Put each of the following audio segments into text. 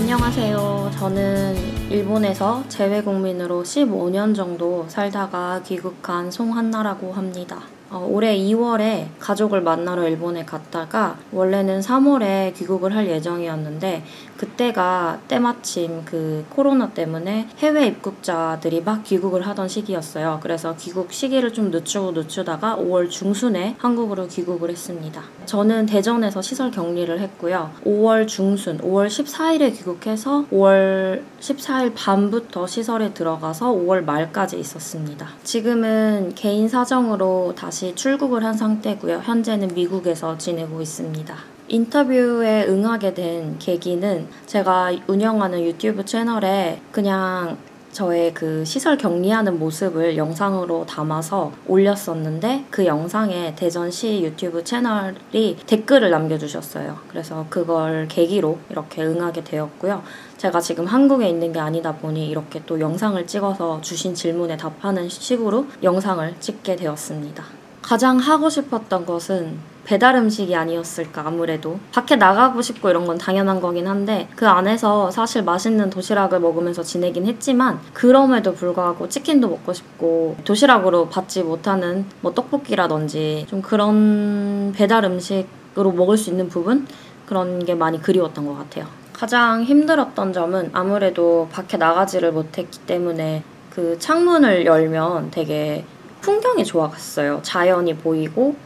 안녕하세요. 저는 일본에서 재외국민으로 15년 정도 살다가 귀국한 송한나라고 합니다. 올해 2월에 가족을 만나러 일본에 갔다가 원래는 3월에 귀국을 할 예정이었는데 그때가 때마침 그 코로나 때문에 해외 입국자들이 막 귀국을 하던 시기였어요. 그래서 귀국 시기를 좀 늦추다가 5월 중순에 한국으로 귀국을 했습니다. 저는 대전에서 시설 격리를 했고요. 5월 중순, 5월 14일에 귀국해서 5월 14일 밤부터 시설에 들어가서 5월 말까지 있었습니다. 지금은 개인 사정으로 다시 출국을 한 상태고요. 현재는 미국에서 지내고 있습니다. 인터뷰에 응하게 된 계기는 제가 운영하는 유튜브 채널에 그냥 저의 그 시설 격리하는 모습을 영상으로 담아서 올렸었는데 그 영상에 대전시 유튜브 채널이 댓글을 남겨주셨어요. 그래서 그걸 계기로 이렇게 응하게 되었고요. 제가 지금 한국에 있는 게 아니다 보니 이렇게 또 영상을 찍어서 주신 질문에 답하는 식으로 영상을 찍게 되었습니다. 가장 하고 싶었던 것은 배달 음식이 아니었을까. 아무래도 밖에 나가고 싶고 이런 건 당연한 거긴 한데 그 안에서 사실 맛있는 도시락을 먹으면서 지내긴 했지만 그럼에도 불구하고 치킨도 먹고 싶고 도시락으로 받지 못하는 뭐 떡볶이라든지 좀 그런 배달 음식으로 먹을 수 있는 부분, 그런 게 많이 그리웠던 것 같아요. 가장 힘들었던 점은 아무래도 밖에 나가지를 못했기 때문에 그 창문을 열면 되게 풍경이 좋았어요. 자연이 보이고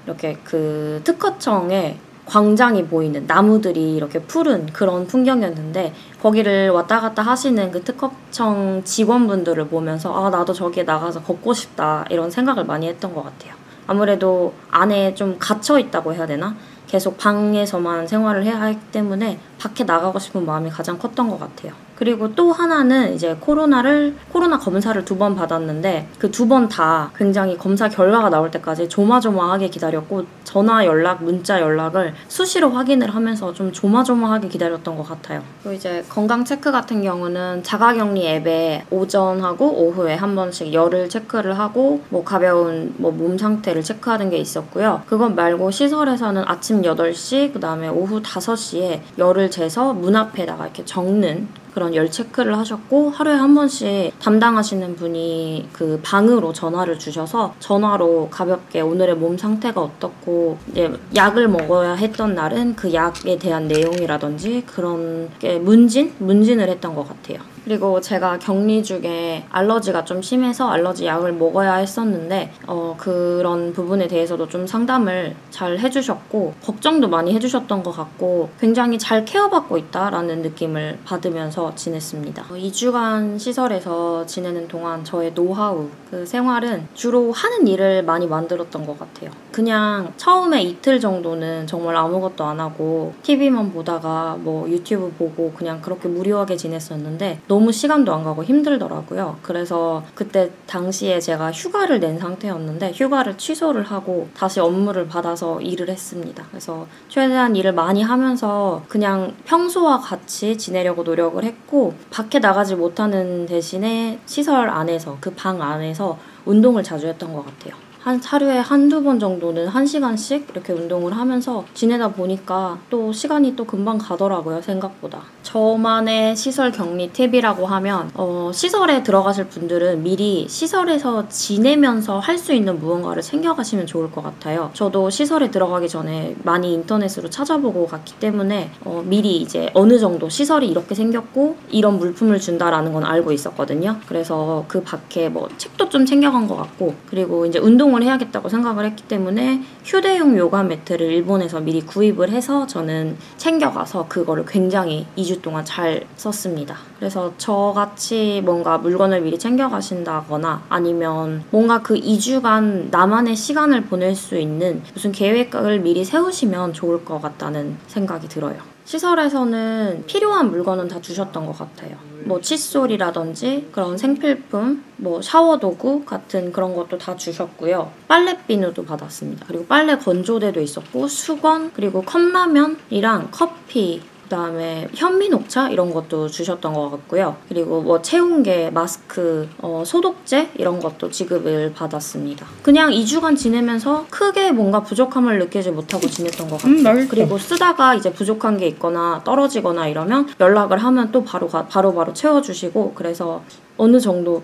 이렇게 그 특허청에 광장이 보이는 나무들이 이렇게 푸른 그런 풍경이었는데 거기를 왔다 갔다 하시는 그 특허청 직원분들을 보면서 아, 나도 저기에 나가서 걷고 싶다 이런 생각을 많이 했던 것 같아요. 아무래도 안에 좀 갇혀 있다고 해야 되나? 계속 방에서만 생활을 해야 하기 때문에 밖에 나가고 싶은 마음이 가장 컸던 것 같아요. 그리고 또 하나는 이제 코로나 검사를 2번 받았는데 그 2번 다 굉장히 검사 결과가 나올 때까지 조마조마하게 기다렸고 전화 연락, 문자 연락을 수시로 확인을 하면서 좀 조마조마하게 기다렸던 것 같아요. 그리고 이제 건강 체크 같은 경우는 자가격리 앱에 오전하고 오후에 한 번씩 열을 체크를 하고 뭐 가벼운 뭐 몸 상태를 체크하는 게 있었고요. 그것 말고 시설에서는 아침 8시 그다음에 오후 5시에 열을 재서 문 앞에다가 이렇게 적는 그런 열 체크를 하셨고 하루에 한 번씩 담당하시는 분이 그 방으로 전화를 주셔서 전화로 가볍게 오늘의 몸 상태가 어떻고 이제 약을 먹어야 했던 날은 그 약에 대한 내용이라든지 그런 게 문진을 했던 것 같아요. 그리고 제가 격리 중에 알러지가 좀 심해서 알러지 약을 먹어야 했었는데 그런 부분에 대해서도 좀 상담을 잘 해주셨고 걱정도 많이 해주셨던 것 같고 굉장히 잘 케어받고 있다라는 느낌을 받으면서 지냈습니다. 2주간 시설에서 지내는 동안 저의 노하우, 그 생활은 주로 하는 일을 많이 만들었던 것 같아요. 그냥 처음에 이틀 정도는 정말 아무것도 안 하고 TV만 보다가 뭐 유튜브 보고 그냥 그렇게 무료하게 지냈었는데 너무 시간도 안 가고 힘들더라고요. 그래서 그때 당시에 제가 휴가를 낸 상태였는데 휴가를 취소를 하고 다시 업무를 받아서 일을 했습니다. 그래서 최대한 일을 많이 하면서 그냥 평소와 같이 지내려고 노력을 했고 밖에 나가지 못하는 대신에 시설 안에서 그 방 안에서 운동을 자주 했던 것 같아요. 하루에 한두 번 정도는 1시간씩 이렇게 운동을 하면서 지내다 보니까 또 시간이 또 금방 가더라고요, 생각보다. 저만의 시설 격리 팁이라고 하면 시설에 들어가실 분들은 미리 시설에서 지내면서 할 수 있는 무언가를 챙겨가시면 좋을 것 같아요. 저도 시설에 들어가기 전에 많이 인터넷으로 찾아보고 갔기 때문에 미리 이제 어느 정도 시설이 이렇게 생겼고 이런 물품을 준다라는 건 알고 있었거든요. 그래서 그 밖에 뭐 책도 좀 챙겨간 것 같고 그리고 이제 운동을 해야겠다고 생각을 했기 때문에 휴대용 요가 매트를 일본에서 미리 구입을 해서 저는 챙겨가서 그거를 굉장히 2주 동안 잘 썼습니다. 그래서 저같이 뭔가 물건을 미리 챙겨가신다거나 아니면 뭔가 그 2주간 나만의 시간을 보낼 수 있는 무슨 계획을 미리 세우시면 좋을 것 같다는 생각이 들어요. 시설에서는 필요한 물건은 다 주셨던 것 같아요. 뭐 칫솔이라든지 그런 생필품, 뭐 샤워도구 같은 그런 것도 다 주셨고요. 빨래 비누도 받았습니다. 그리고 빨래 건조대도 있었고 수건, 그리고 컵라면이랑 커피, 그다음에 현미녹차 이런 것도 주셨던 것 같고요. 그리고 뭐 체온계, 마스크, 소독제 이런 것도 지급을 받았습니다. 그냥 2주간 지내면서 크게 뭔가 부족함을 느끼지 못하고 지냈던 것 같아요. 그리고 쓰다가 이제 부족한 게 있거나 떨어지거나 이러면 연락을 하면 또 바로 채워주시고, 그래서 어느 정도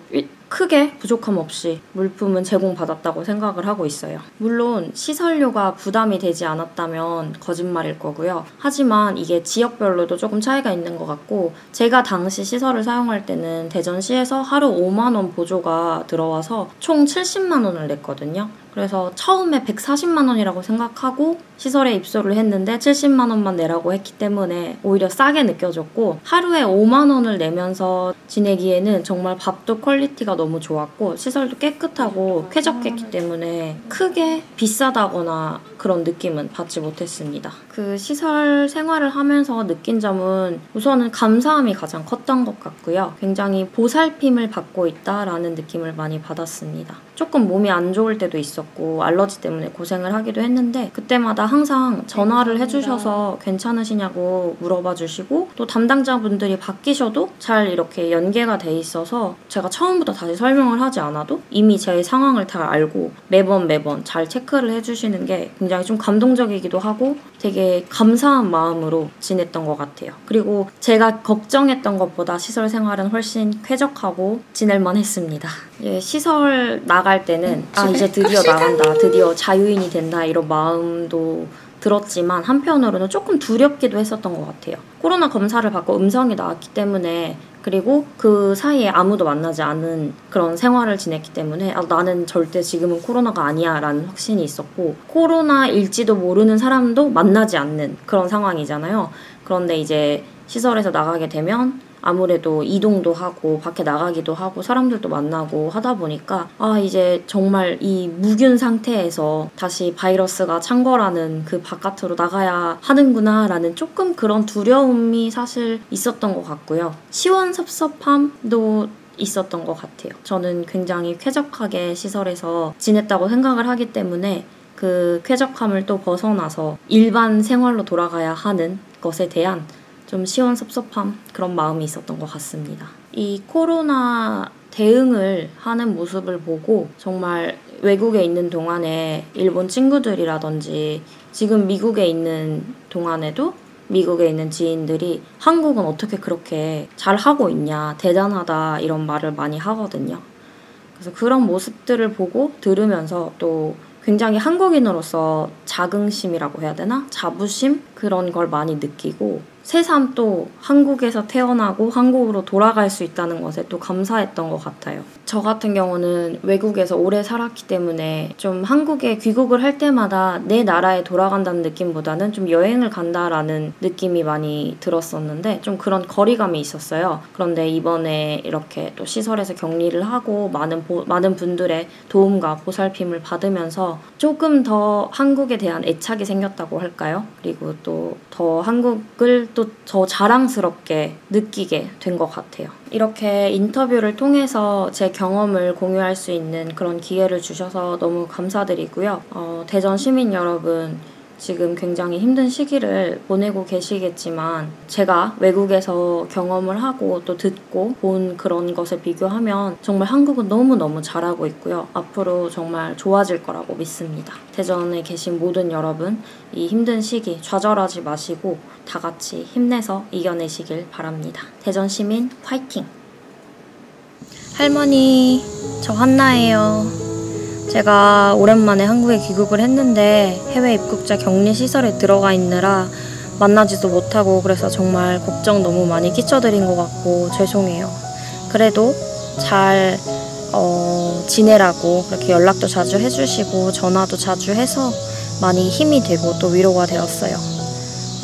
크게 부족함 없이 물품은 제공받았다고 생각을 하고 있어요. 물론 시설료가 부담이 되지 않았다면 거짓말일 거고요. 하지만 이게 지역별로도 조금 차이가 있는 것 같고, 제가 당시 시설을 사용할 때는 대전시에서 하루 5만 원 보조가 들어와서 총 70만 원을 냈거든요. 그래서 처음에 140만 원이라고 생각하고 시설에 입소를 했는데 70만 원만 내라고 했기 때문에 오히려 싸게 느껴졌고, 하루에 5만 원을 내면서 지내기에는 정말 밥도 퀄리티가 너무 좋았고 시설도 깨끗하고 쾌적했기 때문에 크게 비싸다거나 그런 느낌은 받지 못했습니다. 그 시설 생활을 하면서 느낀 점은 우선은 감사함이 가장 컸던 것 같고요. 굉장히 보살핌을 받고 있다라는 느낌을 많이 받았습니다. 조금 몸이 안 좋을 때도 있었고 알러지 때문에 고생을 하기도 했는데 그때마다 항상 전화를 해주셔서 괜찮으시냐고 물어봐 주시고, 또 담당자분들이 바뀌셔도 잘 이렇게 연계가 돼 있어서 제가 처음부터 다시 설명을 하지 않아도 이미 제 상황을 다 알고 매번 잘 체크를 해주시는 게 굉장히 좀 감동적이기도 하고 되게 감사한 마음으로 지냈던 것 같아요. 그리고 제가 걱정했던 것보다 시설 생활은 훨씬 쾌적하고 지낼만 했습니다. 시설 나갈 때는 이제 드디어 나간다, 드디어 자유인이 된다 이런 마음도 들었지만 한편으로는 조금 두렵기도 했었던 것 같아요. 코로나 검사를 받고 음성이 나왔기 때문에, 그리고 그 사이에 아무도 만나지 않은 그런 생활을 지냈기 때문에 나는 절대 지금은 코로나가 아니야 라는 확신이 있었고, 코로나일지도 모르는 사람도 만나지 않는 그런 상황이잖아요. 그런데 이제 시설에서 나가게 되면 아무래도 이동도 하고 밖에 나가기도 하고 사람들도 만나고 하다 보니까 이제 정말 이 무균 상태에서 다시 바이러스가 창궐하는 그 바깥으로 나가야 하는구나 라는 조금 그런 두려움이 사실 있었던 것 같고요. 시원섭섭함도 있었던 것 같아요. 저는 굉장히 쾌적하게 시설에서 지냈다고 생각을 하기 때문에 그 쾌적함을 또 벗어나서 일반 생활로 돌아가야 하는 것에 대한 좀 시원섭섭함, 그런 마음이 있었던 것 같습니다. 이 코로나 대응을 하는 모습을 보고 정말 외국에 있는 동안에 일본 친구들이라든지 지금 미국에 있는 동안에도 미국에 있는 지인들이 한국은 어떻게 그렇게 잘하고 있냐, 대단하다 이런 말을 많이 하거든요. 그래서 그런 모습들을 보고 들으면서 또 굉장히 한국인으로서 자긍심이라고 해야 되나? 자부심? 그런 걸 많이 느끼고 새삼 또 한국에서 태어나고 한국으로 돌아갈 수 있다는 것에 또 감사했던 것 같아요. 저 같은 경우는 외국에서 오래 살았기 때문에 좀 한국에 귀국을 할 때마다 내 나라에 돌아간다는 느낌보다는 좀 여행을 간다라는 느낌이 많이 들었었는데 좀 그런 거리감이 있었어요. 그런데 이번에 이렇게 또 시설에서 격리를 하고 많은 분들의 도움과 보살핌을 받으면서 조금 더 한국에 대한 애착이 생겼다고 할까요? 그리고 또 더 한국을 또 더 자랑스럽게 느끼게 된 것 같아요. 이렇게 인터뷰를 통해서 제 경험을 공유할 수 있는 그런 기회를 주셔서 너무 감사드리고요. 대전 시민 여러분, 지금 굉장히 힘든 시기를 보내고 계시겠지만 제가 외국에서 경험을 하고 또 듣고 본 그런 것에 비교하면 정말 한국은 너무너무 잘하고 있고요. 앞으로 정말 좋아질 거라고 믿습니다. 대전에 계신 모든 여러분, 이 힘든 시기 좌절하지 마시고 다 같이 힘내서 이겨내시길 바랍니다. 대전 시민 화이팅! 할머니, 저 한나예요. 제가 오랜만에 한국에 귀국을 했는데 해외 입국자 격리 시설에 들어가 있느라 만나지도 못하고 그래서 정말 걱정 너무 많이 끼쳐드린 것 같고 죄송해요. 그래도 잘 지내라고 그렇게 연락도 자주 해주시고 전화도 자주 해서 많이 힘이 되고 또 위로가 되었어요.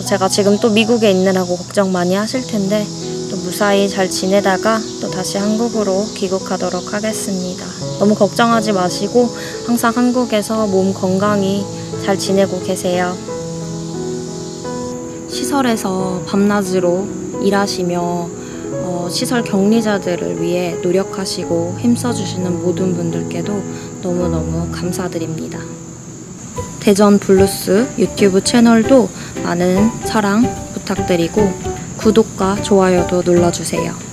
제가 지금 또 미국에 있느라고 걱정 많이 하실 텐데 또 무사히 잘 지내다가 또 다시 한국으로 귀국하도록 하겠습니다. 너무 걱정하지 마시고 항상 한국에서 몸 건강히 잘 지내고 계세요. 시설에서 밤낮으로 일하시며 시설 격리자들을 위해 노력하시고 힘써주시는 모든 분들께도 너무너무 감사드립니다. 대전 블루스 유튜브 채널도 많은 사랑 부탁드리고 구독과 좋아요도 눌러주세요.